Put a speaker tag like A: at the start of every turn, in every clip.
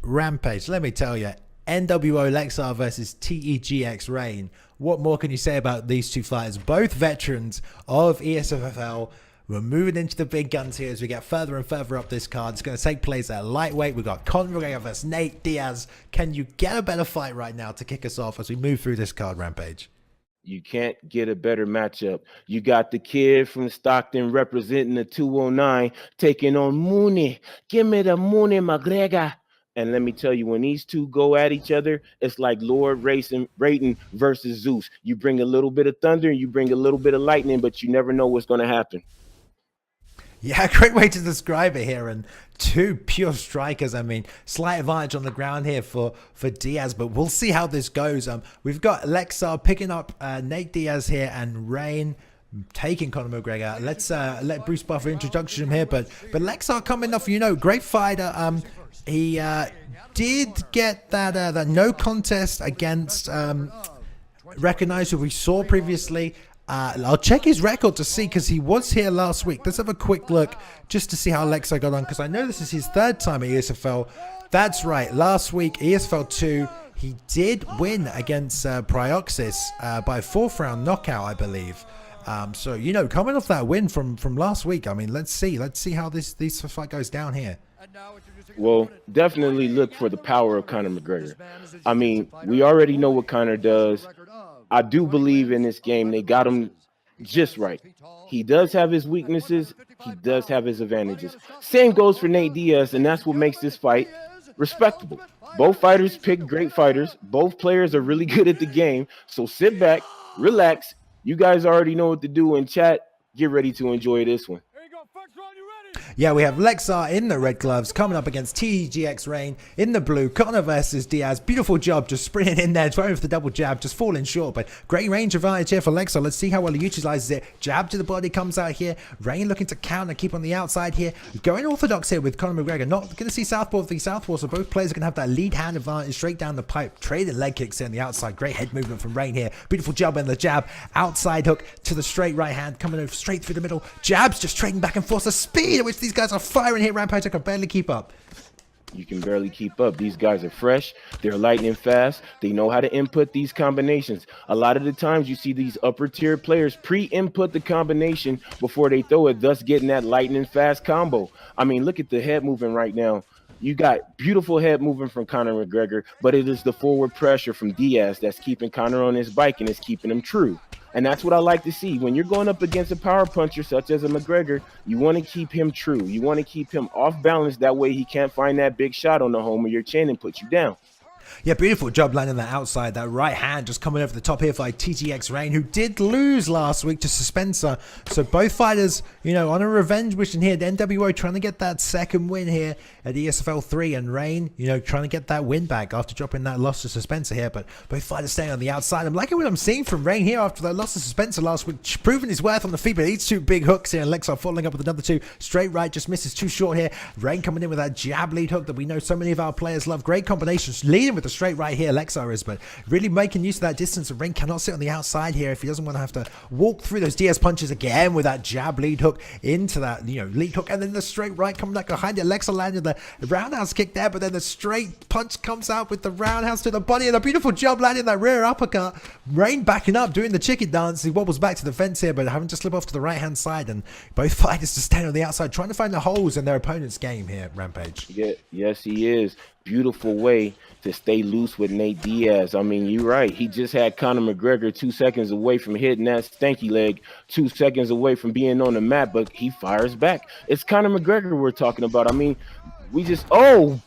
A: Rampage, let me tell you, NWO Lexar versus TEGX Rain. What more can you say about these two fighters? Both veterans of ESFL. We're moving into the big guns here as we get further and further up this card. It's going to take place at lightweight. We've got Conor McGregor versus Nate Diaz. Can you get a better fight right now to kick us off as we move through this card, Rampage?
B: You can't get a better matchup. You got the kid from Stockton representing the 209, taking on Mooney. Give me the Mooney McGregor. And let me tell you, when these two go at each other, it's like Lord Raiden versus Zeus. You bring a little bit of thunder and you bring a little bit of lightning, but you never know what's going to happen.
A: Yeah, great way to describe it here. And two pure strikers. I mean, slight advantage on the ground here for Diaz, but we'll see how this goes. We've got Lexar picking up Nate Diaz here and Rain taking Conor McGregor. Let's let Bruce Buffer introduction him here, but Lexar coming off, great fighter. He did get that no contest against recognized who we saw previously. I'll check his record to see, because he was here last week. Let's have a quick look just to see how Lexar got on, because I know this is his third time at ESFL. That's right, last week, ESFL 2, he did win against Prioxis by 4th round knockout, I believe. So, coming off that win from last week, I mean, let's see how this fight goes down here.
B: Well, definitely look for the power of Conor McGregor. I mean, we already know what Conor does. I do believe in this game they got him just right. He does have his weaknesses. He does have his advantages. Same goes for Nate Diaz, and that's what makes this fight respectable. Both fighters pick great fighters. Both players are really good at the game. So sit back, relax. You guys already know what to do in chat. Get ready to enjoy this one.
A: Yeah, we have Lexar in the red gloves coming up against TGX Rain in the blue. Conor versus Diaz. Beautiful job just sprinting in there, throwing for the double jab, just falling short. But great range advantage here for Lexar. Let's see how well he utilizes it. Jab to the body comes out here. Rain looking to counter, keep on the outside here. Going orthodox here with Conor McGregor. Not going to see southpaw for the southpaw, so both players are going to have that lead hand advantage straight down the pipe. Trading leg kicks here on the outside. Great head movement from Rain here. Beautiful jab in the jab. Outside hook to the straight right hand, coming over straight through the middle. Jabs just trading back and forth. The speed at which these guys are firing here, Rampage, I can barely keep up.
B: You can barely keep up. These guys are fresh. They're lightning fast. They know how to input these combinations. A lot of the times you see these upper tier players pre-input the combination before they throw it, thus getting that lightning fast combo. I mean, look at the head movement right now. You got beautiful head movement from Conor McGregor, but it is the forward pressure from Diaz that's keeping Conor on his bike and it's keeping him true. And that's what I like to see. When you're going up against a power puncher such as a McGregor, you want to keep him true. You want to keep him off balance. That way he can't find that big shot on the home of your chin and put you down.
A: Yeah, beautiful job landing that outside. That right hand just coming over the top here by TGX Rain, who did lose last week to Spencer. So both fighters, on a revenge mission here. The NWO trying to get that second win here at ESFL 3, and Rain, trying to get that win back after dropping that loss to Spencer here. But both fighters staying on the outside. I'm liking what I'm seeing from Rain here after that loss to Spencer last week, proving his worth on the feet. But these two big hooks here, and Lexar following up with another two. Straight right, just misses too short here. Rain coming in with that jab lead hook that we know so many of our players love. Great combinations, leading with the straight right here, Lexar is, but really making use of that distance. Rain cannot sit on the outside here if he doesn't want to have to walk through those Diaz punches again with that jab lead hook into that, lead hook, and then the straight right coming back behind it. Lexar landed the roundhouse kick there, but then the straight punch comes out with the roundhouse to the body, and a beautiful job landing that rear uppercut. Rain backing up, doing the chicken dance. He wobbles back to the fence here, but having to slip off to the right hand side, and both fighters just stand on the outside trying to find the holes in their opponent's game here, Rampage.
B: Yeah, yes, he is. Beautiful way to stay loose with Nate Diaz. I mean, you're right. He just had Conor McGregor 2 seconds away from hitting that stanky leg, 2 seconds away from being on the mat, but he fires back. It's Conor McGregor we're talking about. I mean,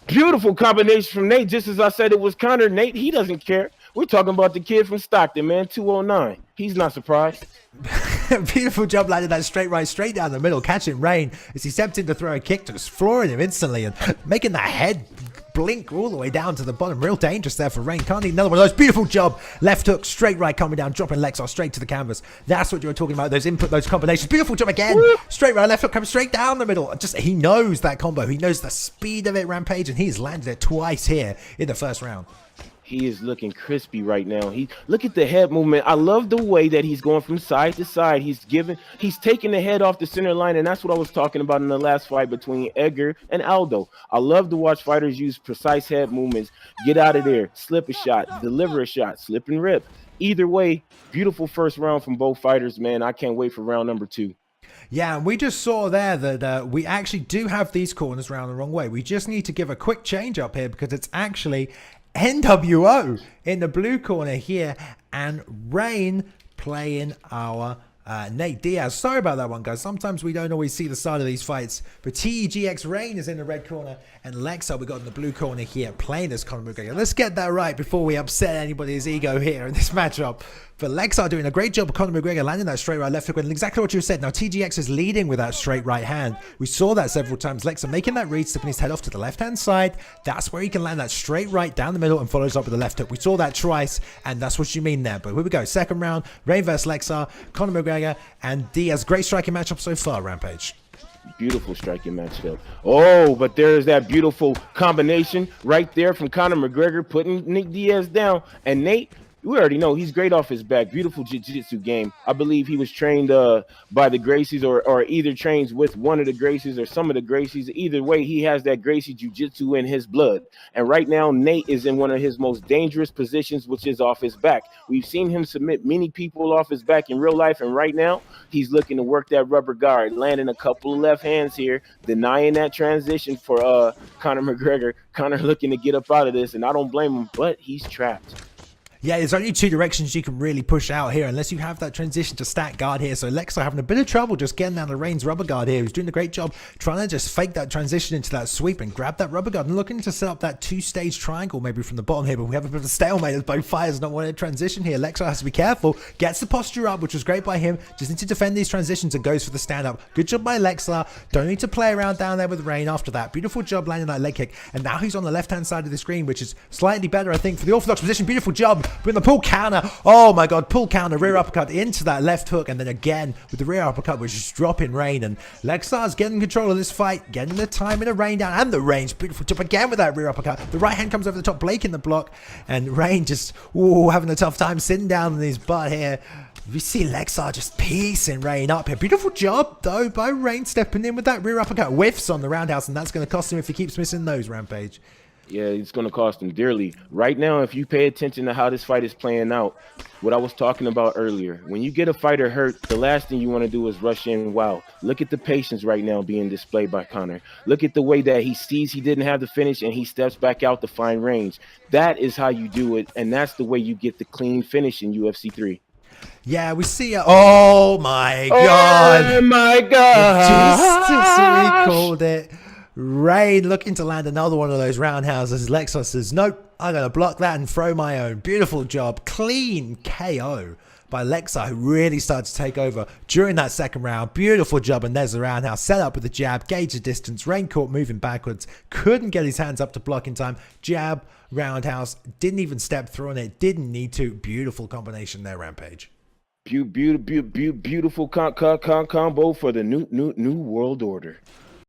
B: beautiful combination from Nate. Just as I said it was Conor, Nate, he doesn't care. We're talking about the kid from Stockton, man, 209. He's not surprised.
A: Beautiful job landing that straight right, straight down the middle, catching Rain as he stepped in to throw a kick, just flooring him instantly and making that head blink all the way down to the bottom. Real dangerous there for Rain. Can't need another one of those. Beautiful job. Left hook, straight right coming down, dropping Lexar straight to the canvas. That's what you were talking about, those input, those combinations. Beautiful job again. Woo! Straight right, left hook coming straight down the middle. He knows that combo. He knows the speed of it, Rampage, and he's landed it twice here in the first round.
B: He is looking crispy right now. He look at the head movement. I love the way that he's going from side to side. He's taking the head off the center line, and that's what I was talking about in the last fight between Edgar and Aldo. I love to watch fighters use precise head movements, get out of there, slip a shot, deliver a shot, slip and rip. Either way, beautiful first round from both fighters, man. I can't wait for round number 2.
A: Yeah, and we just saw there that we actually do have these corners round the wrong way. We just need to give a quick change up here because it's actually NWO in the blue corner here and Rain playing our Nate Diaz. Sorry about that one, guys. Sometimes we don't always see the side of these fights. But TEGX Rain is in the red corner and Lexar we got in the blue corner here playing as Conor McGregor. Let's get that right before we upset anybody's ego here in this matchup. But Lexar doing a great job of Conor McGregor landing that straight right left hook and exactly what you said. Now TGX is leading with that straight right hand. We saw that several times. Lexar making that read, slipping his head off to the left hand side. That's where he can land that straight right down the middle and follows up with the left hook. We saw that twice and that's what you mean there. But here we go. Second round, Rain versus Lexar, Conor McGregor and Diaz. Great striking matchup so far, Rampage.
B: Beautiful striking matchup. Oh, but there's that beautiful combination right there from Conor McGregor putting Nick Diaz down. And Nate, we already know he's great off his back. Beautiful jiu-jitsu game. I believe he was trained by the Gracies or either trains with one of the Gracies or some of the Gracies. Either way, he has that Gracie jiu-jitsu in his blood. And right now, Nate is in one of his most dangerous positions, which is off his back. We've seen him submit many people off his back in real life. And right now, he's looking to work that rubber guard, landing a couple of left hands here, denying that transition for Conor McGregor. Conor looking to get up out of this, and I don't blame him, but he's trapped.
A: Yeah, there's only two directions you can really push out here unless you have that transition to stack guard here. So Lexar having a bit of trouble just getting down the Reigns rubber guard here. He's doing a great job trying to just fake that transition into that sweep and grab that rubber guard and looking to set up that two-stage triangle maybe from the bottom here. But we have a bit of a stalemate as both fighters not wanting to transition here. Lexar has to be careful, gets the posture up, which was great by him. Just need to defend these transitions and goes for the stand-up. Good job by Lexar. Don't need to play around down there with Rain after that. Beautiful job landing that leg kick. And now he's on the left-hand side of the screen, which is slightly better, I think, for the orthodox position. Beautiful job. With the pull counter. Oh my god, pull counter, rear uppercut into that left hook, and then again with the rear uppercut, which is dropping Rain. And Lexar's getting control of this fight, getting the time in the Rain down and the range. Beautiful job again with that rear uppercut. The right hand comes over the top, Blake in the block, and Rain just having a tough time sitting down on his butt here. We see Lexar just piecing Rain up here. Beautiful job though by Rain stepping in with that rear uppercut. Whiffs on the roundhouse, and that's going to cost him if he keeps missing those, Rampage.
B: Yeah, it's going to cost him dearly. Right now, if you pay attention to how this fight is playing out, what I was talking about earlier, when you get a fighter hurt, the last thing you want to do is rush in. Wow, look at the patience right now being displayed by Conor. Look at the way that he sees he didn't have the finish and he steps back out to find range. That is how you do it, and that's the way you get the clean finish in UFC 3.
A: Yeah, we see oh my god.
B: Oh my god.
A: We called it. Rain looking to land another one of those roundhouses. Lexar says, nope, I'm going to block that and throw my own. Beautiful job. Clean KO by Lexar, who really started to take over during that second round. Beautiful job. And there's the roundhouse. Set up with the jab. Gauge the distance. Rain caught moving backwards. Couldn't get his hands up to block in time. Jab, roundhouse. Didn't even step through on it. Didn't need to. Beautiful combination there, Rampage.
B: Beautiful combo for the new world order.